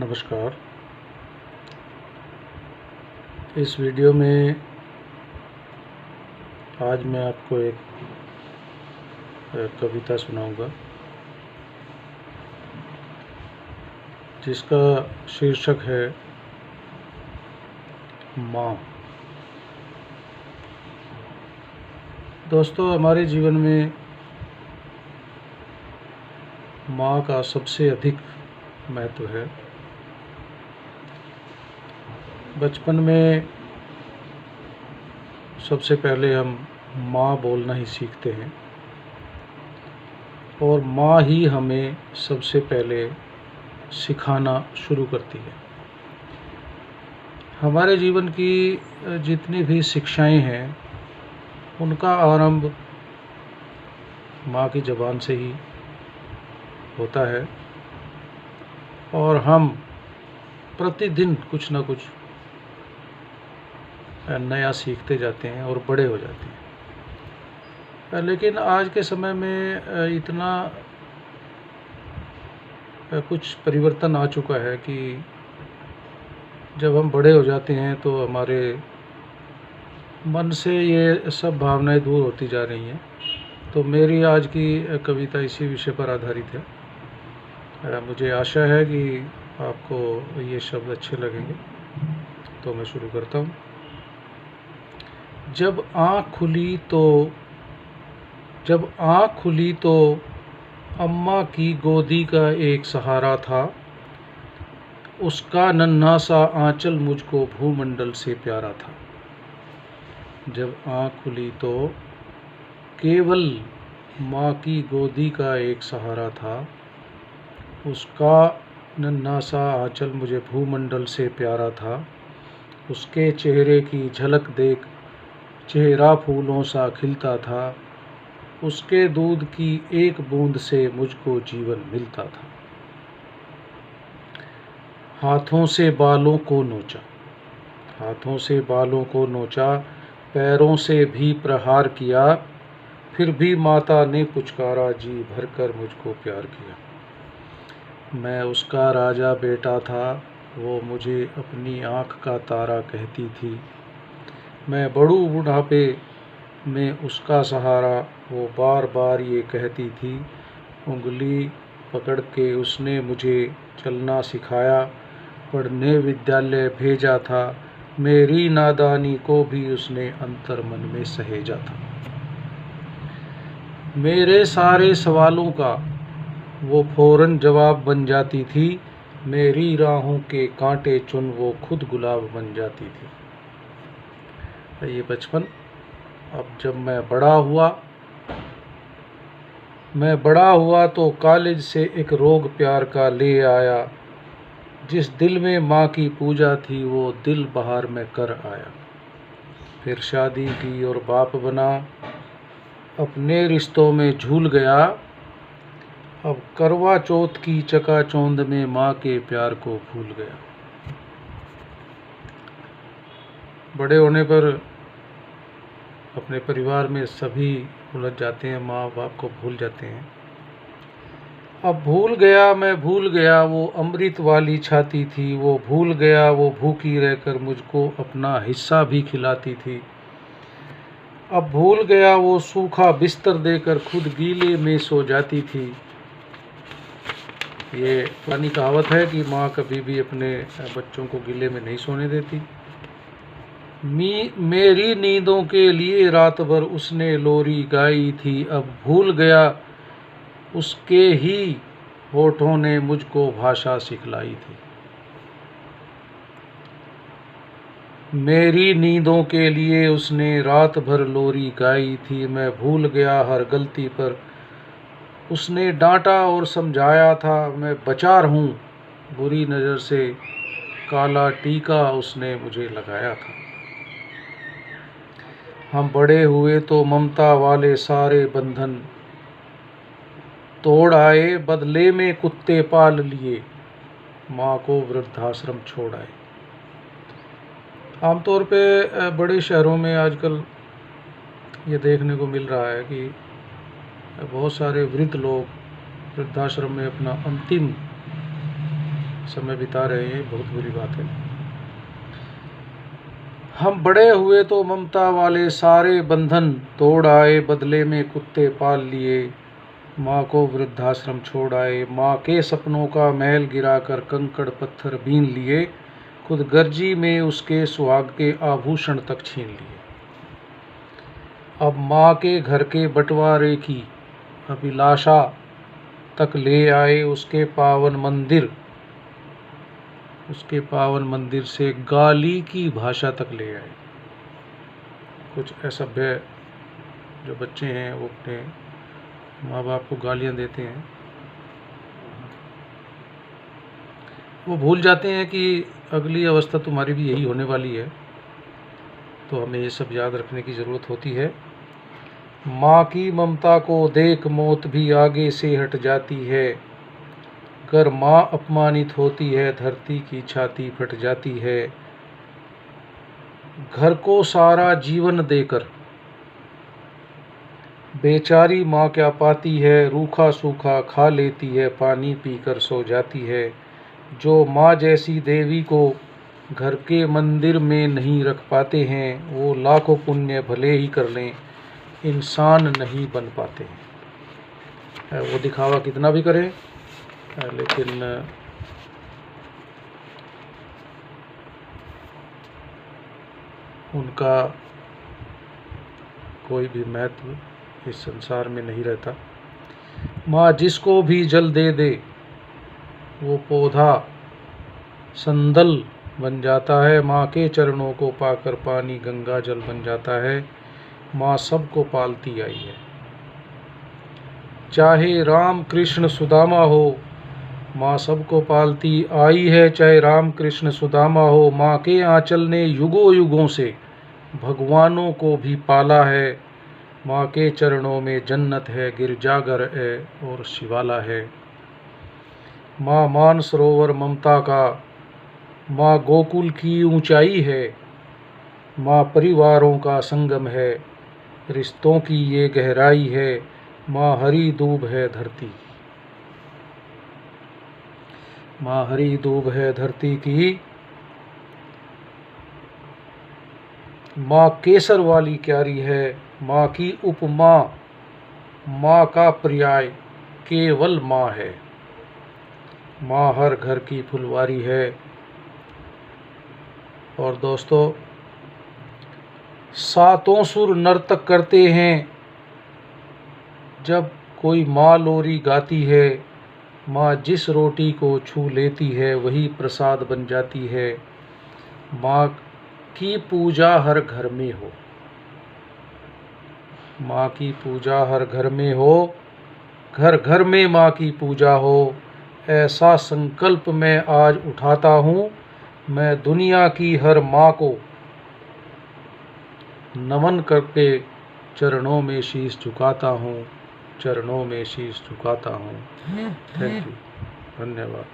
नमस्कार। इस वीडियो में आज मैं आपको एक कविता सुनाऊंगा जिसका शीर्षक है माँ। दोस्तों, हमारे जीवन में माँ का सबसे अधिक महत्व है। बचपन में सबसे पहले हम माँ बोलना ही सीखते हैं और माँ ही हमें सबसे पहले सिखाना शुरू करती है। हमारे जीवन की जितनी भी शिक्षाएं हैं उनका आरंभ माँ की ज़बान से ही होता है और हम प्रतिदिन कुछ ना कुछ नया सीखते जाते हैं और बड़े हो जाते हैं। लेकिन आज के समय में इतना कुछ परिवर्तन आ चुका है कि जब हम बड़े हो जाते हैं तो हमारे मन से ये सब भावनाएं दूर होती जा रही हैं। तो मेरी आज की कविता इसी विषय पर आधारित है। मुझे आशा है कि आपको ये शब्द अच्छे लगेंगे, तो मैं शुरू करता हूँ। जब आँख खुली तो अम्मा की गोदी का एक सहारा था। उसका नन्हा सा आंचल मुझको भूमंडल से प्यारा था। जब आँख खुली तो केवल माँ की गोदी का एक सहारा था। उसका नन्हा सा आंचल मुझे भूमंडल से प्यारा था। उसके चेहरे की झलक देख चेहरा फूलों सा खिलता था। उसके दूध की एक बूंद से मुझको जीवन मिलता था। हाथों से बालों को नोचा, पैरों से भी प्रहार किया, फिर भी माता ने पुचकारा, जी भरकर मुझको प्यार किया। मैं उसका राजा बेटा था, वो मुझे अपनी आँख का तारा कहती थी। मैं बड़ू बुढ़ापे में उसका सहारा, वो बार बार ये कहती थी। उंगली पकड़ के उसने मुझे चलना सिखाया, पढ़ने विद्यालय भेजा था। मेरी नादानी को भी उसने अंतर मन में सहेजा था। मेरे सारे सवालों का वो फौरन जवाब बन जाती थी। मेरी राहों के कांटे चुन वो खुद गुलाब बन जाती थी। ये बचपन। अब जब मैं बड़ा हुआ तो कॉलेज से एक रोग प्यार का ले आया। जिस दिल में माँ की पूजा थी वो दिल बहार में कर आया। फिर शादी की और बाप बना, अपने रिश्तों में झूल गया। अब करवा चौथ की चकाचौंध में माँ के प्यार को भूल गया। बड़े होने पर अपने परिवार में सभी उलझ जाते हैं, माँ बाप को भूल जाते हैं। अब मैं भूल गया वो अमृत वाली छाती थी। वो भूल गया वो भूखी रहकर मुझको अपना हिस्सा भी खिलाती थी। अब भूल गया वो सूखा बिस्तर देकर खुद गीले में सो जाती थी। ये पुरानी कहावत है कि माँ कभी भी अपने बच्चों को गीले में नहीं सोने देती। मेरी नींदों के लिए रात भर उसने लोरी गाई थी। अब भूल गया उसके ही होठों ने मुझको भाषा सिखलाई थी। मेरी नींदों के लिए उसने रात भर लोरी गाई थी। मैं भूल गया हर गलती पर उसने डांटा और समझाया था। मैं बचा रहूं बुरी नज़र से, काला टीका उसने मुझे लगाया था। हम बड़े हुए तो ममता वाले सारे बंधन तोड़ आए। बदले में कुत्ते पाल लिए, माँ को वृद्धाश्रम छोड़ आए। आमतौर पे बड़े शहरों में आजकल ये देखने को मिल रहा है कि बहुत सारे वृद्ध लोग वृद्धाश्रम में अपना अंतिम समय बिता रहे हैं, बहुत बुरी बात है। हम बड़े हुए तो ममता वाले सारे बंधन तोड़ आए, बदले में कुत्ते पाल लिए। माँ को वृद्धाश्रम छोड़ आए, माँ के सपनों का महल गिराकर कंकड़ पत्थर बीन लिए। खुद गर्जी में उसके सुहाग के आभूषण तक छीन लिए। अब माँ के घर के बंटवारे की अभिलाषा तक ले आए, उसके पावन मंदिर से गाली की भाषा तक ले आए। कुछ असभ्य जो बच्चे हैं वो अपने माँ बाप को गालियाँ देते हैं, वो भूल जाते हैं कि अगली अवस्था तुम्हारी भी यही होने वाली है। तो हमें ये सब याद रखने की ज़रूरत होती है। माँ की ममता को देख मौत भी आगे से हट जाती है। अगर माँ अपमानित होती है, धरती की छाती फट जाती है। घर को सारा जीवन देकर बेचारी माँ क्या पाती है, रूखा सूखा खा लेती है, पानी पीकर सो जाती है। जो माँ जैसी देवी को घर के मंदिर में नहीं रख पाते हैं, वो लाखों पुण्य भले ही कर लें, इंसान नहीं बन पाते हैं। वो दिखावा कितना भी करें, लेकिन उनका कोई भी महत्व इस संसार में नहीं रहता। माँ जिसको भी जल दे दे, वो पौधा संदल बन जाता है। माँ के चरणों को पाकर पानी गंगा जल बन जाता है। माँ सबको पालती आई है। चाहे राम कृष्ण सुदामा हो, माँ सबको पालती आई है। चाहे राम कृष्ण सुदामा हो, माँ के आंचल ने युगों युगों से भगवानों को भी पाला है। माँ के चरणों में जन्नत है, गिरजाघर है और शिवाला है। माँ मानसरोवर ममता का, माँ गोकुल की ऊंचाई है। माँ परिवारों का संगम है, रिश्तों की ये गहराई है। माँ हरी दूब है धरती, माँ हरी दूब है धरती की। माँ केसर वाली क्यारी है। माँ की उपमा, माँ का पर्याय केवल माँ है। माँ हर घर की फुलवारी है। और दोस्तों, सातों सुर नर्तक करते हैं जब कोई माँ लोरी गाती है। माँ जिस रोटी को छू लेती है, वही प्रसाद बन जाती है। माँ की पूजा हर घर में हो, माँ की पूजा हर घर में हो, घर घर में माँ की पूजा हो। ऐसा संकल्प मैं आज उठाता हूँ। मैं दुनिया की हर माँ को नमन करके चरणों में शीश झुकाता हूँ, चरणों में शीश झुकाता हूँ। थैंक यू, धन्यवाद।